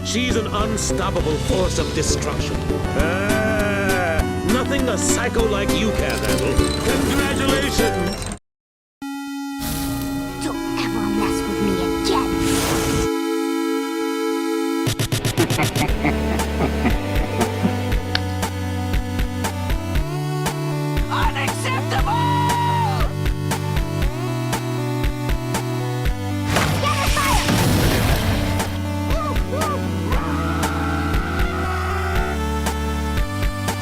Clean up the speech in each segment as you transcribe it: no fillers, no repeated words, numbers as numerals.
She's an unstoppable force of destruction. Nothing a psycho like you can handle. Congratulations! Don't ever mess with me again. Unacceptable! Get the fire!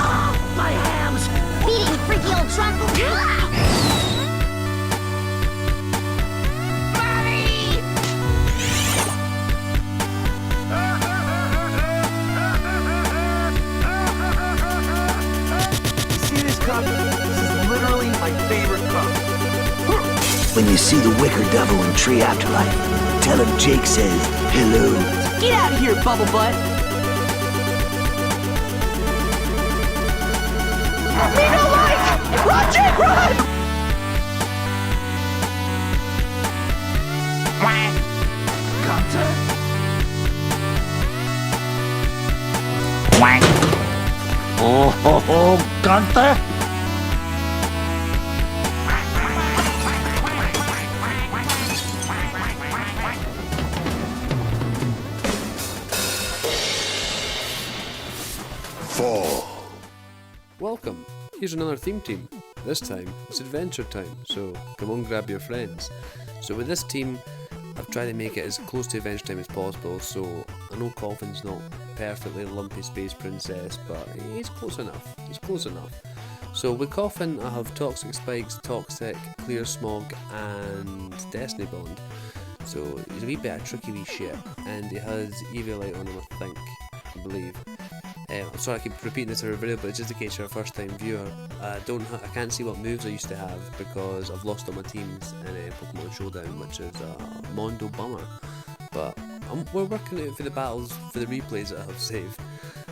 Oh, my hams! Beating freaky old trunk! This is literally my favorite cup. When you see the Wicker Devil in Tree Afterlife, tell him Jake says hello. Get out of here, Bubble Butt! Me no like! Run, Jake, run! Oh ho ho, Gunther! Fall. Welcome! Here's another theme team. This time, it's adventure time, so come on, grab your friends. So with this team, I've tried to make it as close to adventure time as possible, so I know Coffin's not perfectly lumpy space princess, but he's close enough. He's close enough. So with Coffin, I have Toxic Spikes, Toxic, Clear Smog, and Destiny Bond. So he's a wee bit of tricky wee shit, and he has Eviolite on him, I believe. I'm sorry I keep repeating this every video, but it's just in case you're a first time viewer. I can't see what moves I used to have because I've lost all my teams in Pokemon Showdown, which is a Mondo bummer. But we're working out for the battles, for the replays that I have saved.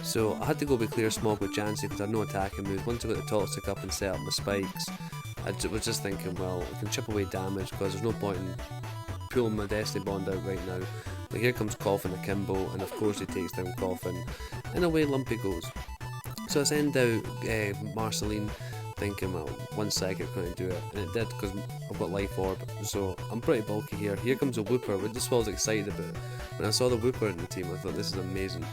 So I had to go with Clear Smog with Jancy because I had no attacking moves. Once I got the Toxic up and set up my spikes, I was just thinking, well, I can chip away damage because there's no point in pulling my Destiny Bond out right now. But here comes Coffin Akimbo, and of course he takes down Coffin, and away Lumpy goes. So I send out Marceline, thinking, well, one second going to do it, and it did because I've got Life Orb, so I'm pretty bulky here. Here comes a Wooper, which this was excited about. When I saw the Wooper in the team, I thought this is amazing,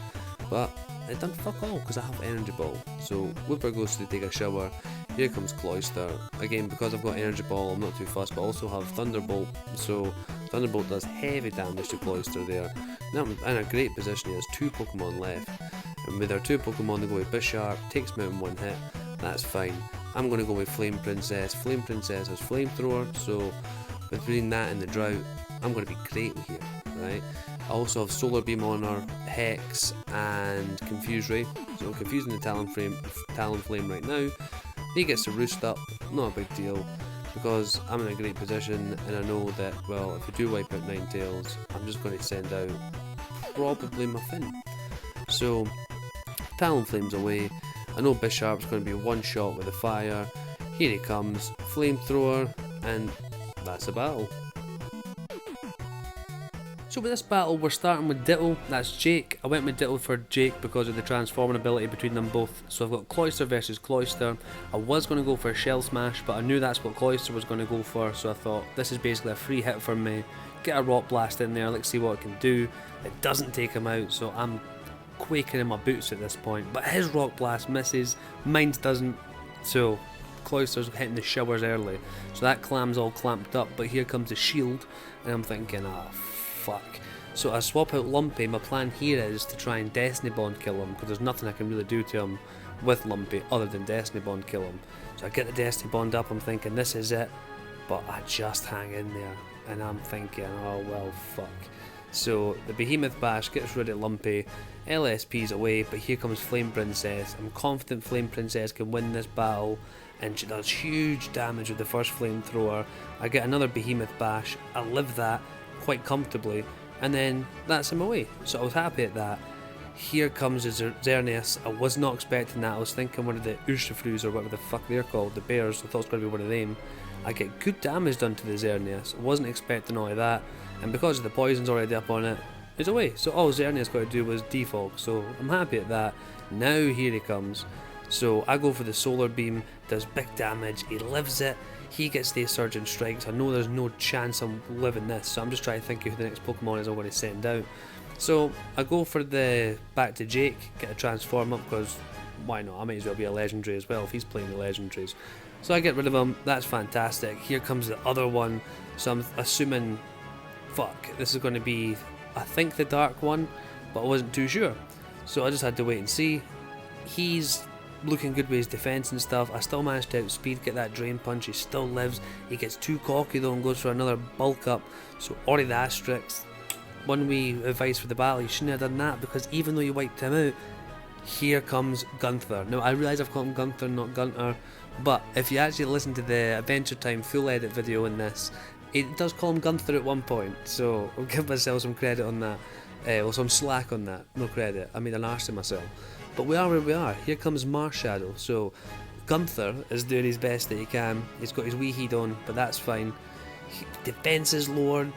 but it done fuck all because I have Energy Ball. So Wooper goes to take a shower. Here comes Cloyster. Again, because I've got Energy Ball, I'm not too fussed, but I also have Thunderbolt, so Thunderbolt does heavy damage to Cloyster there. Now I'm in a great position. He has 2 Pokemon left, and with our 2 Pokemon they go with Bisharp, takes me out in one hit. That's fine. I'm going to go with Flame Princess. Flame Princess has Flamethrower, so between that and the Drought, I'm going to be great here, right? I also have Solar Beam on her, Hex, and Confuse Ray. So confusing the Talonflame right now. He gets to roost up, not a big deal, because I'm in a great position and I know that, well, if I do wipe out Ninetales, I'm just going to send out probably my Finn. So Talonflame's away. I know Bisharp's going to be one shot with the fire. Here he comes, Flamethrower, and that's a battle. So with this battle, we're starting with Ditto, that's Jake. I went with Ditto for Jake because of the transforming ability between them both. So I've got Cloyster versus Cloyster. I was going to go for a Shell Smash, but I knew that's what Cloyster was going to go for, so I thought, this is basically a free hit for me. Get a Rock Blast in there, let's see what it can do. It doesn't take him out, so I'm quaking in my boots at this point. But his Rock Blast misses, mine doesn't, so Cloyster's hitting the showers early. So that clam's all clamped up, but here comes the shield, and I'm thinking, ah, fuck. So I swap out Lumpy. My plan here is to try and Destiny Bond kill him, because there's nothing I can really do to him with Lumpy other than Destiny Bond kill him. So I get the Destiny Bond up, I'm thinking this is it, but I just hang in there, and I'm thinking, oh well, fuck. So the Behemoth Bash gets rid of Lumpy, LSP's away, but here comes Flame Princess. I'm confident Flame Princess can win this battle, and she does huge damage with the first Flamethrower. I get another Behemoth Bash, I live that quite comfortably, and then that's him away, so I was happy at that. Here comes the Xerneas. I was not expecting that. I was thinking one of the Urshifu's or whatever the fuck they're called, the bears. I thought it was going to be one of them. I get good damage done to the Xerneas. I wasn't expecting all of that, and because of the poison's already up on it, is away. So all Xerneas got to do was defog, so I'm happy at that. Now here he comes. So I go for the solar beam, does big damage, he lives it, he gets the Surgeon Strikes. I know there's no chance I'm living this, so I'm just trying to think of who the next Pokemon is I want to send out. So I go for the back to Jake, get a transform up, because why not, I might as well be a legendary as well if he's playing the legendaries. So I get rid of him, that's fantastic. Here comes the other one, so I'm assuming, fuck, this is going to be, I think, the dark one, but I wasn't too sure. So I just had to wait and see. He's looking good with his defense and stuff. I still managed to outspeed, get that Drain Punch. He still lives. He gets too cocky though and goes for another bulk up. So Ori the Asterix, one wee advice for the battle, you shouldn't have done that, because even though you wiped him out, here comes Gunther. Now I realise I've called him Gunther, not Gunter, but if you actually listen to the Adventure Time full edit video in this, it does call him Gunther at one point, so I'll give myself some credit on that. Well, some slack on that, no credit. I made an arse of myself. But we are where we are. Here comes Marshadow. So Gunther is doing his best that he can. He's got his wee heat on, but that's fine. Defense is lowered.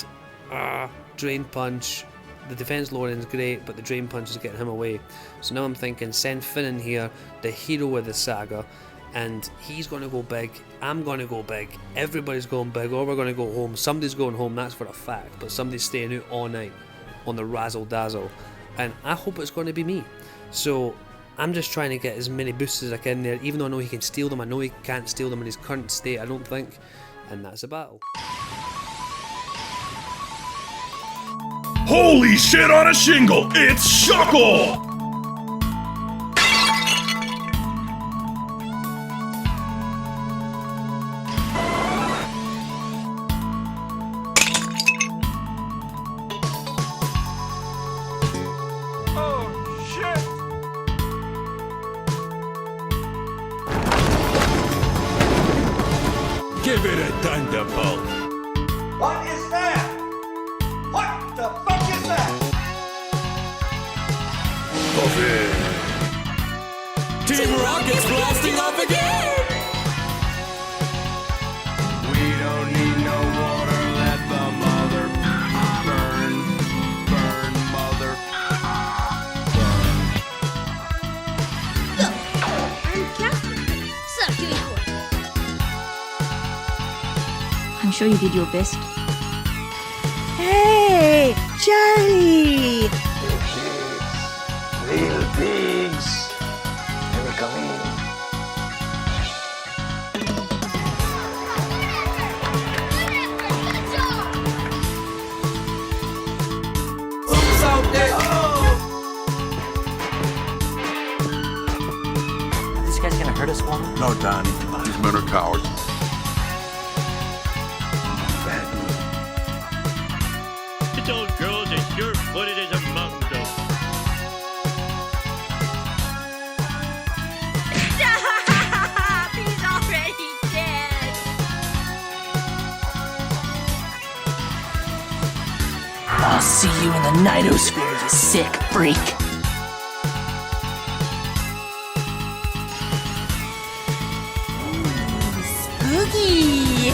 Drain Punch. The defense lowering is great, but the Drain Punch is getting him away. So now I'm thinking, send Finn in here, the hero of the saga, and he's going to go big. I'm going to go big. Everybody's going big, or we're going to go home. Somebody's going home, that's for a fact, but somebody's staying out all night on the razzle dazzle, and I hope it's going to be me. So I'm just trying to get as many boosts as I can there, even though I know he can steal them. I know he can't steal them in his current state, I don't think, and that's a battle. Holy shit on a shingle! It's Shuckle! Give it a thunderbolt. What is that? What the fuck is that? Team Rocket's blasting off again! We don't need no water, let the mother burn. Burn, mother. I'm sure you did your best. Hey, Charlie! Little pigs. Never come in. Who's out there? This guy's gonna hurt us, woman? No, Donnie. These men are cowards. Those girls are sure-footed as a mountain goat. Stop! He's already dead! I'll see you in the Nidosphere, you sick freak. Spooky!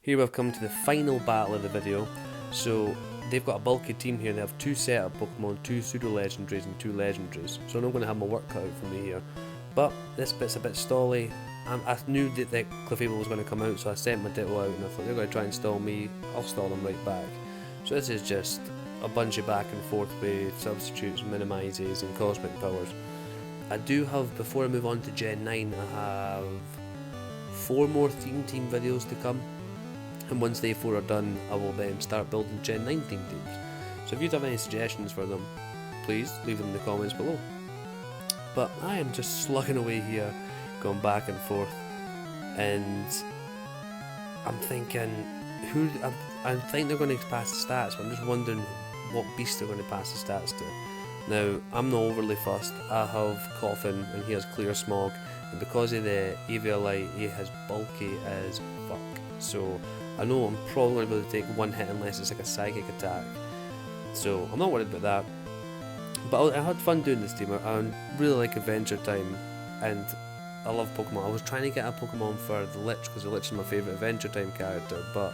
Here we've come to the final battle of the video. So they've got a bulky team here. They have 2 setup Pokemon, 2 pseudo legendaries and 2 legendaries. So I'm not going to have my work cut out for me here. But this bit's a bit stally. I knew that the Clefable was going to come out, so I sent my Ditto out and I thought they're going to try and stall me. I'll stall them right back. So this is just a bunch of back and forth with substitutes, minimizes and cosmic powers. I do have, before I move on to Gen 9, I have 4 more Theme Team videos to come. And once they 4 are done, I will then start building Gen 9 Theme Teams. So if you have any suggestions for them, please leave them in the comments below. But I am just slugging away here, going back and forth, and I'm thinking, I think they're going to pass the stats, but I'm just wondering what beast they're going to pass the stats to. Now, I'm not overly fussed. I have Coffin and he has Clear Smog, and because of the Eviolite, he has bulky as fuck. So I know I'm probably going to be able to take 1 hit unless it's like a psychic attack. So I'm not worried about that. But I had fun doing this team. I really like Adventure Time, and I love Pokemon. I was trying to get a Pokemon for the Lich, because the Lich is my favourite Adventure Time character, but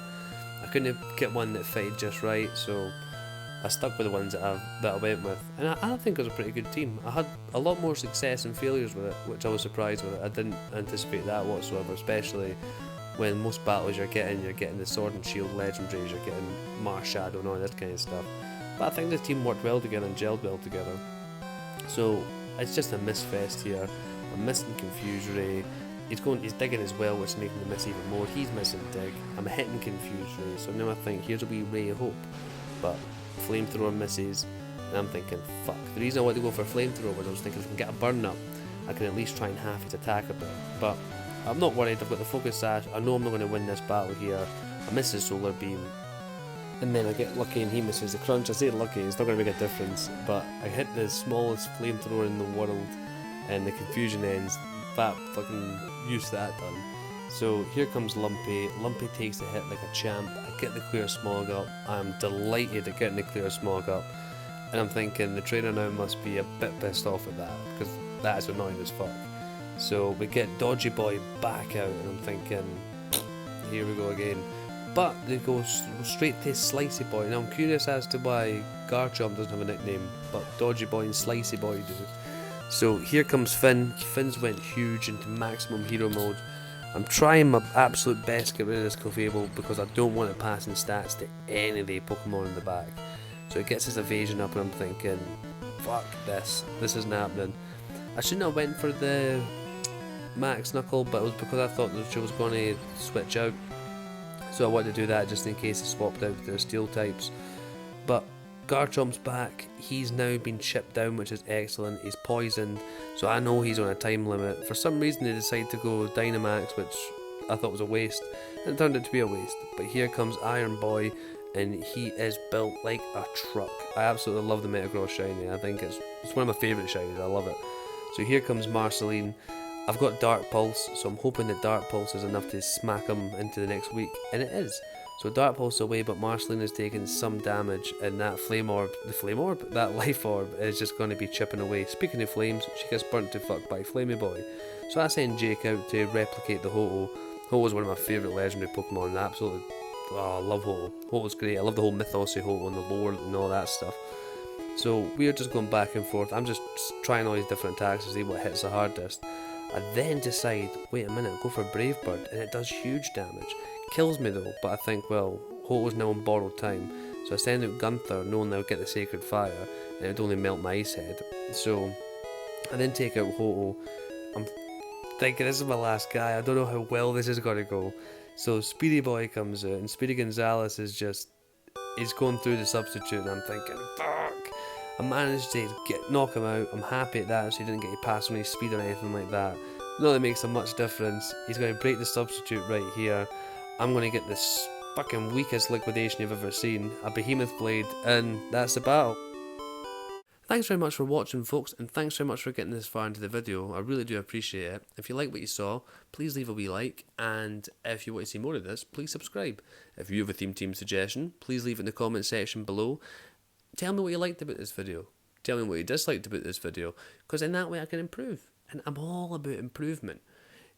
I couldn't get one that fitted just right, so I stuck with the ones that I went with, and I think it was a pretty good team. I had a lot more success and failures with it, which I was surprised with. I didn't anticipate that whatsoever, especially when most battles you're getting the Sword and Shield legendaries, you're getting Marshadow and all that kind of stuff. But I think the team worked well together and gelled well together. So it's just a miss fest here. I'm missing Confuse Ray. He's digging as well, which is making me miss even more. He's missing Dig. I'm hitting Confuse Ray, so now I think here's a wee ray of hope. But Flamethrower misses, and I'm thinking, fuck. The reason I wanted to go for Flamethrower was I was thinking if I can get a burn up, I can at least try and half his attack a bit. But I'm not worried, I've got the Focus Sash, I know I'm not going to win this battle here. I miss his Solar Beam, and then I get lucky and he misses the Crunch. I say lucky, it's not going to make a difference, but I hit the smallest Flamethrower in the world, and the confusion ends. That fucking use that done. So here comes Lumpy. Lumpy takes the hit like a champ. I get the Clear Smog up. I'm delighted at getting the Clear Smog up. And I'm thinking the trainer now must be a bit pissed off at that, because that is annoying as fuck. So we get Dodgy Boy back out, and I'm thinking, here we go again. But they go straight to Slicey Boy. Now I'm curious as to why Garchomp doesn't have a nickname, but Dodgy Boy and Slicey Boy do. So here comes Finn. Finn's went huge into maximum hero mode. I'm trying my absolute best to get rid of this Clefable, because I don't want it passing stats to any of the Pokemon in the back. So it gets his evasion up, and I'm thinking, fuck this isn't happening. I shouldn't have went for the Max Knuckle, but it was because I thought that she was going to switch out. So I wanted to do that just in case it swapped out their steel types. But Garchomp's back. He's now been chipped down, which is excellent. He's poisoned, so I know he's on a time limit. For some reason they decided to go Dynamax, which I thought was a waste, and it turned out to be a waste. But here comes Iron Boy, and he is built like a truck. I absolutely love the Metagross shiny. I think it's one of my favourite shinies. I love it. So here comes Marceline. I've got Dark Pulse, so I'm hoping that Dark Pulse is enough to smack him into the next week, and it is. So Dark Pulse away, but Marceline is taking some damage, and that that Life Orb is just going to be chipping away. Speaking of flames, she gets burnt to fuck by Flamey Boy. So I send Jake out to replicate the Ho-Oh. Ho-Oh is one of my favourite legendary Pokemon, absolutely. Oh, I love Ho-Oh. Ho-Oh's great. I love the whole mythos of Ho-Oh and the lore and all that stuff. So we're just going back and forth. I'm just trying all these different attacks to see what hits the hardest. I then decide, wait a minute, go for Brave Bird, and it does huge damage. Kills me though, but I think, well, Ho-Oh's now on borrowed time, so I send out Gunther knowing I'll get the Sacred Fire, and it would only melt my ice head. So I then take out Ho-Oh. I'm thinking this is my last guy, I don't know how well this is going to go. So Speedy Boy comes out, and Speedy Gonzalez is he's going through the substitute, and I'm thinking, fuck! I managed to knock him out. I'm happy at that, so he didn't get to pass on his speed or anything like that. Not that it makes a much difference. He's going to break the substitute right here. I'm going to get this fucking weakest liquidation you've ever seen, a Behemoth Blade, and that's the battle. Thanks very much for watching, folks, and thanks very much for getting this far into the video. I really do appreciate it. If you like what you saw, please leave a wee like, and if you want to see more of this, please subscribe. If you have a theme team suggestion, please leave it in the comment section below. Tell me what you liked about this video. Tell me what you disliked about this video, because in that way I can improve, and I'm all about improvement.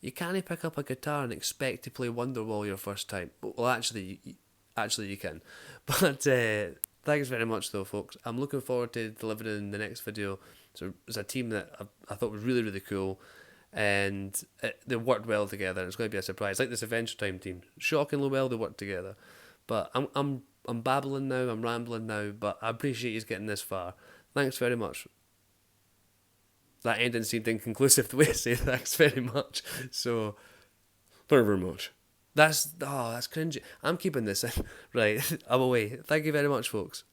You can't pick up a guitar and expect to play Wonderwall your first time. Well, actually you can. But thanks very much though, folks. I'm looking forward to delivering in the next video. So it's a team that I thought was really, really cool, and they worked well together. It's going to be a surprise, like this Adventure Time team. Shockingly well they worked together. But I'm babbling now, I'm rambling now, but I appreciate you getting this far. Thanks very much. That ending seemed inconclusive the way I say thanks very much. So, thank you very much. That's cringy. I'm keeping this in. Right, I'm away. Thank you very much, folks.